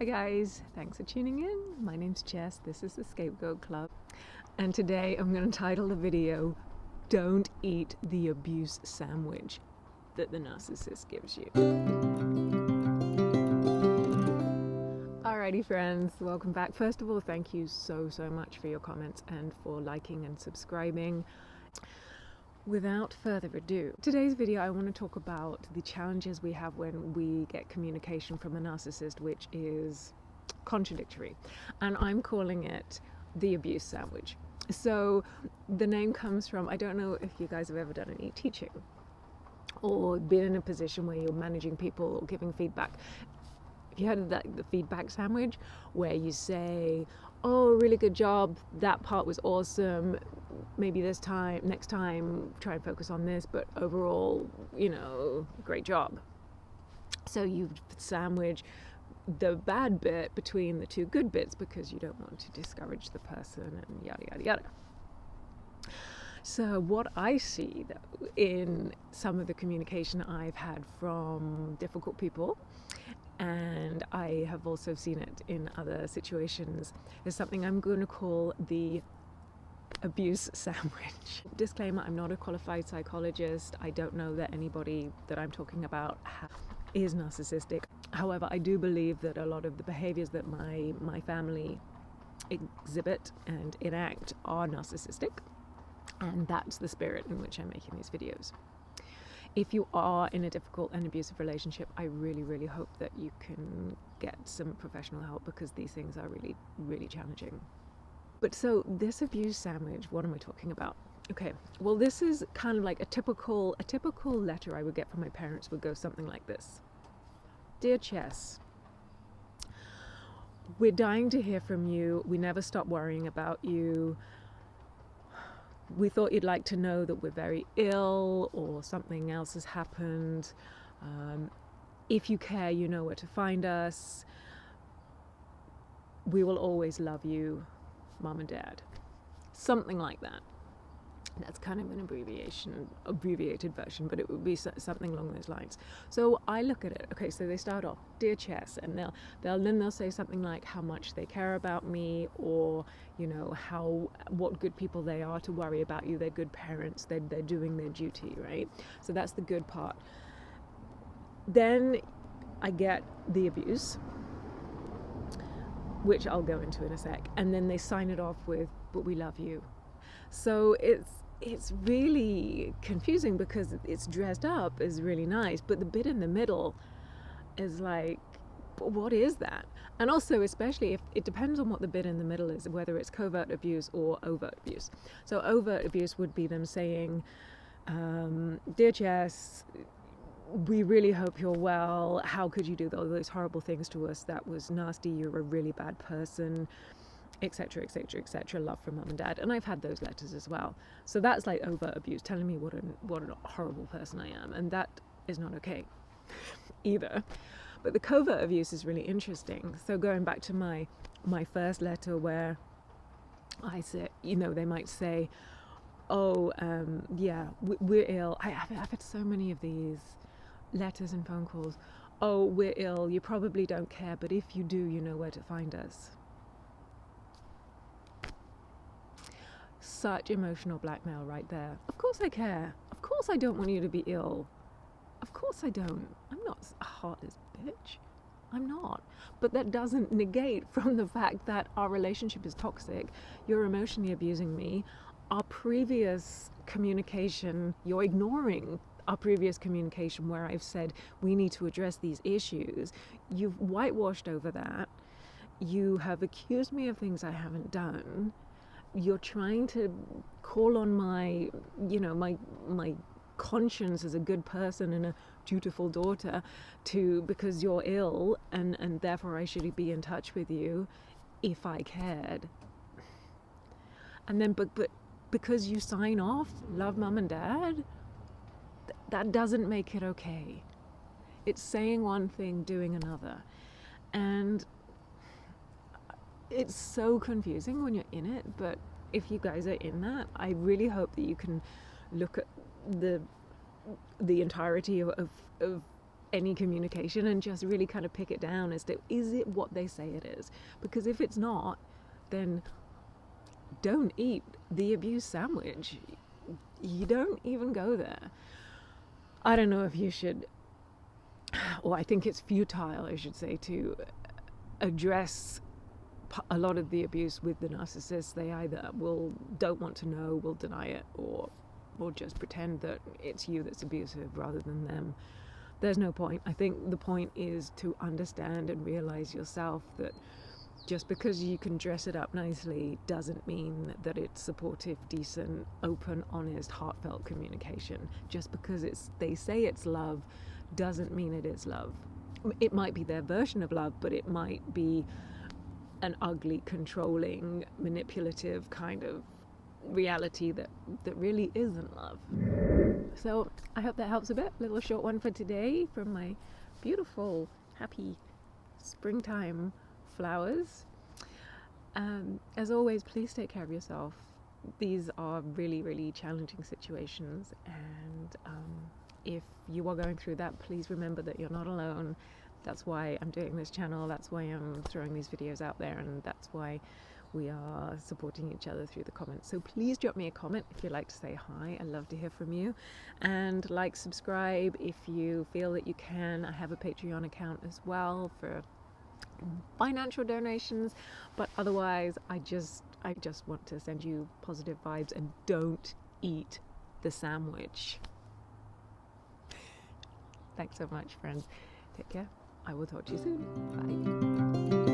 Hi guys, thanks for tuning in. My name's Jess, this is the Scapegoat Club, and today I'm going to title the video, Don't Eat the Abuse Sandwich that the narcissist gives you. Alrighty friends, welcome back. First of all, thank you so much for your comments and for liking and subscribing. Without further ado, today's video I want to talk about the challenges we have when we get communication from a narcissist which is contradictory, and I'm calling it the abuse sandwich. So the name comes from, I don't know if you guys have ever done any teaching or been in a position where you're managing people or giving feedback. Have you heard of that, the feedback sandwich, where you say, oh, really good job, that part was awesome, maybe next time try and focus on this, but overall, great job. So you sandwich the bad bit between the two good bits because you don't want to discourage the person and yada yada yada. So what I see though in some of the communication I've had from difficult people, and I have also seen it in other situations, is something I'm going to call the abuse sandwich. Disclaimer, I'm not a qualified psychologist. I don't know that anybody that I'm talking about is narcissistic. However, I do believe that a lot of the behaviors that my family exhibit and enact are narcissistic, and that's the spirit in which I'm making these videos. If you are in a difficult and abusive relationship, I really hope that you can get some professional help, because these things are really challenging. But so this abuse sandwich, what am I talking about? Okay, well, this is kind of like a typical letter I would get from my parents would go something like this. Dear Chess, we're dying to hear from you. We never stop worrying about you. We thought you'd like to know that we're very ill or something else has happened. If you care, you know where to find us. We will always love you, Mom and Dad. Something like that. That's kind of an abbreviated version, but it would be something along those lines. So I look at it. Okay, so they start off, Dear Chess, and they'll say something like how much they care about me, or what good people they are to worry about you. They're good parents. They're doing their duty, right? So that's the good part. Then I get the abuse, which I'll go into in a sec, and then they sign it off with, but we love you. So it's really confusing because it's dressed up as really nice, but the bit in the middle is like, what is that? And also, especially if it depends on what the bit in the middle is, whether it's covert abuse or overt abuse. So overt abuse would be them saying, Dear Jess, we really hope you're well. How could you do all those horrible things to us? That was nasty. You're a really bad person, etc, etc, etc. Love from Mum and Dad. And I've had those letters as well. So that's like overt abuse, telling me what a horrible person I am, and that is not okay either. But the covert abuse is really interesting. So going back to my first letter, where I said, they might say, oh, yeah, we're ill. I've had so many of these letters and phone calls. Oh, we're ill. You probably don't care, but if you do, you know where to find us. Such emotional blackmail right there. Of course I care. Of course I don't want you to be ill. Of course I don't. I'm not a heartless bitch. I'm not. But that doesn't negate from the fact that our relationship is toxic. You're emotionally abusing me. Our previous communication, you're ignoring our previous communication where I've said we need to address these issues. You've whitewashed over that. You have accused me of things I haven't done. You're trying to call on my conscience as a good person and a dutiful daughter because you're ill and therefore I should be in touch with you if I cared. And then but because you sign off love Mum and Dad, that doesn't make it okay. It's saying one thing, doing another. And it's so confusing when you're in it, but if you guys are in that, I really hope that you can look at the entirety of any communication and just really kind of pick it down as to, is it what they say it is? Because if it's not, then don't eat the abuse sandwich. You don't even go there. I don't know if you should, or I think it's futile, I should say, to address a lot of the abuse with the narcissist. They either don't want to know, will deny it, or just pretend that it's you that's abusive rather than them. There's no point. I think the point is to understand and realize yourself that just because you can dress it up nicely doesn't mean that it's supportive, decent, open, honest, heartfelt communication. Just because they say it's love doesn't mean it is love. It might be their version of love, but it might be an ugly, controlling, manipulative kind of reality that really isn't love. So I hope that helps a bit. Little short one for today from my beautiful, happy springtime flowers. As always, please take care of yourself. These are really, really challenging situations, and if you are going through that, please remember that you're not alone. That's why I'm doing this channel, that's why I'm throwing these videos out there, and that's why we are supporting each other through the comments. So please drop me a comment if you'd like to say hi. I'd love to hear from you. And like, subscribe if you feel that you can. I have a Patreon account as well for financial donations, but otherwise I just want to send you positive vibes, and don't eat the sandwich. Thanks so much, friends. Take care. I will talk to you soon. Bye.